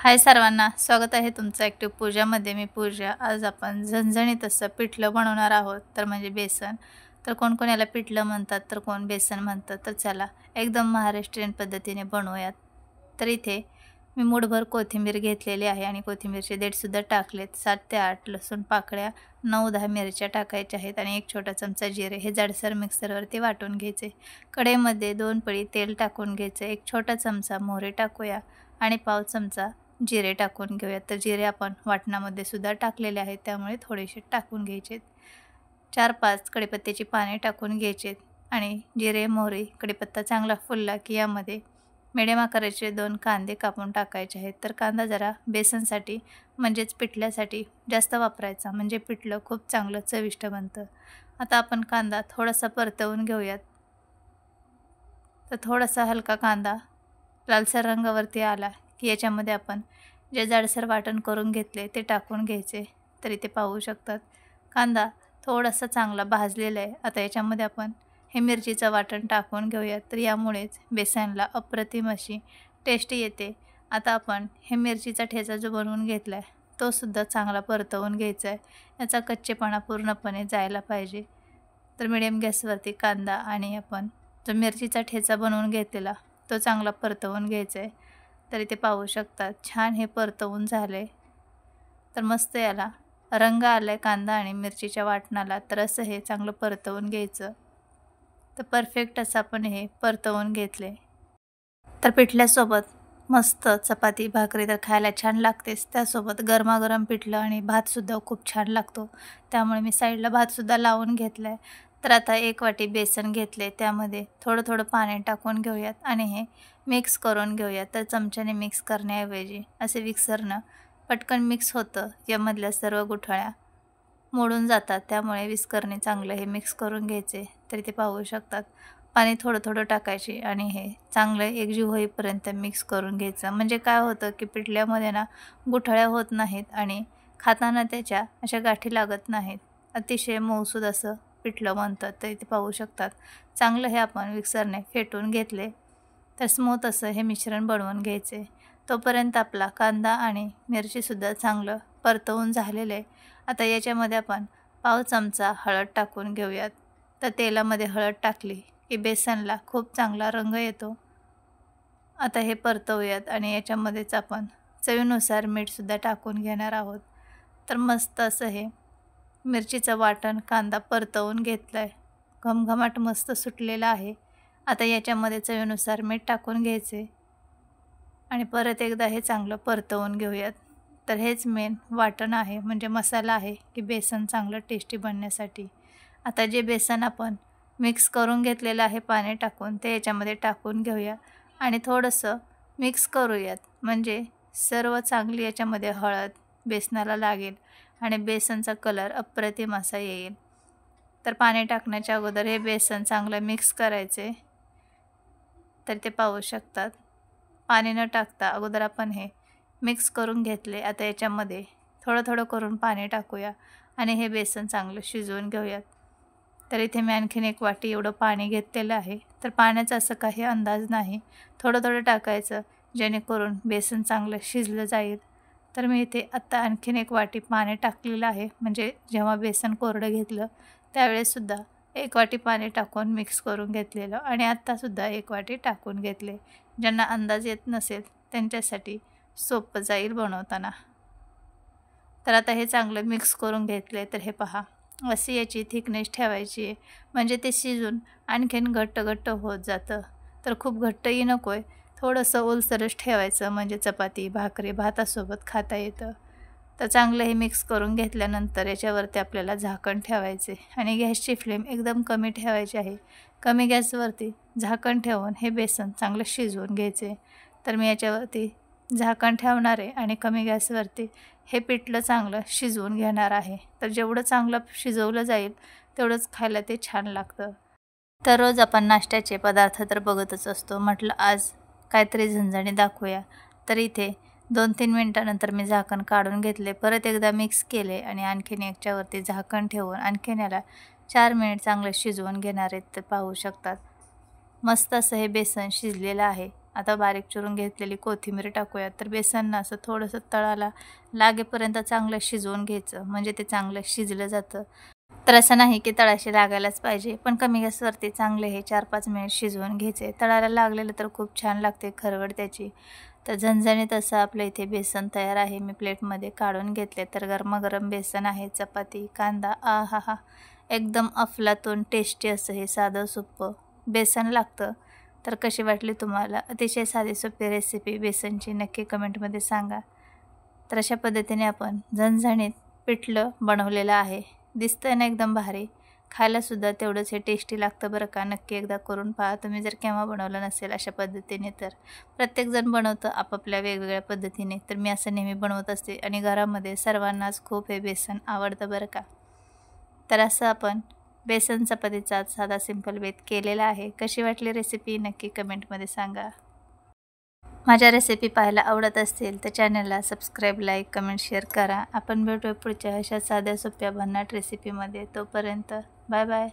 हाय सर्वांना, स्वागत आहे तुमचं ॲक्टिव्ह पूजामध्ये. मी पूजा. आज आपण झणझणीत असं पिठलं बनवणार आहोत, तर म्हणजे बेसन. तर कोण कोण याला पिठलं म्हणतात, तर कोण बेसन म्हणतात. तर चला एकदम महाराष्ट्रीयन पद्धतीने बनवूयात. तर इथे मी मूठभर कोथिंबीर घेतलेली आहे आणि कोथिंबीरचे देठसुद्धा टाकलेत. 7 ते 8 लसूण पाकळ्या, 9-10 मिरच्या टाकायच्या आहेत आणि 1 छोटा चमचा जिरे हे जाडसर मिक्सरवरती वाटून घ्यायचे. कढईमध्ये 2 पळी तेल टाकून घ्यायचं. 1 छोटा चमचा मोहरी टाकूया आणि पाव चमचा जिरे टाकून घेऊयात. तर जिरे आपण वाटणामध्ये सुद्धा टाकलेले आहेत, त्यामुळे थोडेसे टाकून घ्यायचे. 4-5 कढीपत्त्याची पाने टाकून घ्यायचे आणि जिरे, मोहरी, कढीपत्ता चांगला फुलला की यामध्ये मिडियम आकाराचे 2 कांदे कापून टाकायचे आहेत. तर कांदा जरा बेसनसाठी म्हणजेच पिठल्यासाठी जास्त वापरायचा, म्हणजे पिठलं खूप चांगलं चविष्ट बनतं. आता आपण कांदा थोडासा परतवून घेऊयात. तर थोडासा हलका कांदा लालसर रंगावरती आला की याच्यामध्ये आपण जे जाडसर वाटण करून घेतले ते टाकून घ्यायचे. तर इथे पाहू शकतात कांदा थोडासा चांगला भाजलेला आहे. आता याच्यामध्ये आपण हे मिरचीचं वाटण टाकून घेऊयात. तर यामुळेच बेसनला अप्रतिम अशी टेस्ट येते. आता आपण हे मिरचीचा ठेचा जो बनवून घेतला आहे तो सुद्धा चांगला परतवून घ्यायचा आहे. याचा कच्चेपणा पूर्णपणे जायला पाहिजे. तर मिडियम गॅसवरती कांदा आणि आपण जो मिरचीचा ठेचा बनवून घेतलेला तो चांगला परतवून घ्यायचा आहे. तर इथे पाहू शकतात छान हे परतवून झाले. तर मस्त याला रंग आलाय कांदा आणि मिरचीच्या वाटणाला. तर असं हे चांगलं परतवून घ्यायचं. तर परफेक्ट असं आपण हे परतवून घेतले. तर पिठल्यासोबत मस्त चपाती भाकरी तर खायला छान लागतेच, त्यासोबत गरमागरम पिठलं आणि भातसुद्धा खूप छान लागतो. त्यामुळे मी साईडला भातसुद्धा लावून घेतला आहे. तर आता 1 वाटी बेसन घेतले, त्यामध्ये थोडं थोडं पाणी टाकून घेऊयात आणि हे मिक्स करून घेऊयात. तर चमच्याने मिक्स करण्याऐवजी असे मिक्सरनं पटकन मिक्स होतं. यामधल्या सर्व गुठळ्या मोडून जातात, त्यामुळे विस्करने चांगलं हे मिक्स करून घ्यायचे. तर इथे पाहू शकतात पाणी थोडं थोडं टाकायचे आणि हे चांगलं एकजीव होईपर्यंत मिक्स करून घ्यायचं. म्हणजे काय होतं की पिठल्यामध्ये ना गुठळ्या होत नाहीत आणि खाताना त्याच्या अशा गाठी लागत नाहीत. अतिशय मऊसूद असं पिठलं बनतं. तर इथे पाहू शकतात चांगलं हे आपण मिक्सरने फेटून घेतले. तर स्मूथ असं हे मिश्रण बनवून घ्यायचे. तोपर्यंत आपला कांदा आणि मिरचीसुद्धा चांगलं परतवून झालेलं आहे. आता याच्यामध्ये आपण पाव चमचा हळद टाकून घेऊयात. तर तेलामध्ये हळद टाकली की बेसनला खूप चांगला रंग येतो. आता हे परतवूयात आणि याच्यामध्येच आपण चवीनुसार मीठसुद्धा टाकून घेणार आहोत. तर मस्त असं हे मिरचीचं वाटण कांदा परतवून घेतलं आहे. घमघमाट मस्त सुटलेला आहे. आता याच्यामध्ये चवीनुसार मीठ टाकून घ्यायचे आणि परत एकदा हे चांगलं परतवून घेऊयात. तर हेच मेन वाटण आहे, म्हणजे मसाला आहे की बेसन चांगलं टेस्टी बनण्यासाठी. आता जे बेसन आपण मिक्स करून घेतलेलं आहे पाणी टाकून, ते याच्यामध्ये टाकून घेऊया आणि थोडंसं मिक्स करूयात, म्हणजे सर्व चांगली याच्यामध्ये हळद बेसनाला लागेल आणि बेसनचा कलर अप्रतिम असा येईल. तर पाणी टाकण्याच्या अगोदर हे बेसन चांगलं मिक्स करायचे. तर ते पाहू शकतात पाणी न टाकता अगोदर आपण हे मिक्स करून घेतले. आता याच्यामध्ये थोडं थोडं करून पाणी टाकूया आणि हे बेसन चांगलं शिजवून घेऊयात. तर इथे मी आणखीन 1 वाटी एवढं पाणी घेतलेलं आहे. तर पाण्याचा असं काही अंदाज नाही, थोडं थोडं टाकायचं जेणेकरून बेसन चांगलं शिजलं जाईल. तर मी इथे आत्ता आणखीन 1 वाटी पाणी टाकलेलं आहे, म्हणजे जेव्हा बेसन कोरडं घेतलं त्यावेळेससुद्धा 1 वाटी पाणी टाकून मिक्स करून घेतलेलं आणि आत्तासुद्धा 1 वाटी टाकून घेतले. ज्यांना अंदाज येत नसेल त्यांच्यासाठी सोपं जाईल बनवताना. तर आता हे चांगलं मिक्स करून घेतले. तर हे पहा अशी याची थिकनेस ठेवायची आहे, म्हणजे ते शिजून आणखीन घट्ट घट्ट होत जातं. तर खूप घट्टही नको आहे, थोडंसं ओलसरच ठेवायचं, म्हणजे चपाती भाकरी भातासोबत खाता येतं. तर चांगलं हे मिक्स करून घेतल्यानंतर याच्यावरती आपल्याला झाकण ठेवायचे आणि गॅसची फ्लेम एकदम कमी ठेवायची आहे. कमी गॅसवरती झाकण ठेवून हे बेसन चांगलं शिजवून घ्यायचे. तर मी याच्यावरती झाकण ठेवणार आहे आणि कमी गॅसवरती हे पिठलं चांगलं शिजवून घेणार आहे. तर जेवढं चांगलं शिजवलं जाईल तेवढंच खायला ते छान लागतं. तर रोज आपण नाश्त्याचे पदार्थ तर बघतच असतो, म्हटलं आज काहीतरी झणझणीत दाखवूया. तर इथे 2-3 मिनटानंतर मी झाकण काढून घेतले, परत एकदा मिक्स केले आणि आणखीन याच्यावरती झाकण ठेवून आणखीन याला 4 मिनिट चांगलं शिजवून घेणार आहेत. तर पाहू शकतात मस्त असं हे बेसन शिजलेलं आहे. आता बारीक चिरून घेतलेली कोथिंबीर टाकूया. तर बेसननं असं थोडंसं तळाला लागेपर्यंत चांगलं शिजवून घ्यायचं, म्हणजे ते चांगलं शिजलं जातं. तर असं नाही की तळाशी लागायलाच पाहिजे, पण कमी गॅसवरती चांगले हे 4-5 मिनिट शिजवून घ्यायचे. तळाला लागलेलं तर खूप छान लागते खरवड त्याची. तर झणझणीत असं आपलं इथे बेसन तयार आहे. मी प्लेटमध्ये काढून घेतले. तर गरमागरम बेसन आहे, चपाती, कांदा, आहाहा! एकदम अफलातून टेस्टी असं हे साधं सोपं बेसन लागतं. तर कशी वाटली तुम्हाला अतिशय साधी सोपी रेसिपी बेसनची नक्की कमेंटमध्ये सांगा. तर अशा पद्धतीने आपण झणझणीत पिठलं बनवलेलं आहे. दिसतंय ना एकदम भारी, खायलासुद्धा तेवढंच हे टेस्टी लागतं बरं का. नक्की एकदा करून पहा तुम्ही जर केव्हा बनवलं नसेल अशा पद्धतीने. तर प्रत्येकजण बनवतं आपापल्या वेगवेगळ्या पद्धतीने. तर मी असं नेहमी बनवत असते आणि घरामध्ये सर्वांनाच खूप हे बेसन आवडतं बरं का. तर असं आपण बेसन चपातीचा साधा सिंपल बेत केलेला आहे. कशी वाटली रेसिपी नक्की कमेंटमध्ये सांगा. माझ्या रेसिपी पाहायला आवडत असतील तर चॅनलला सबस्क्राईब, लाईक, कमेंट, शेअर करा. आपण भेटूया पुढच्या अशा साध्या सोप्या भन्नाट रेसिपीमध्ये. तोपर्यंत बाय बाय.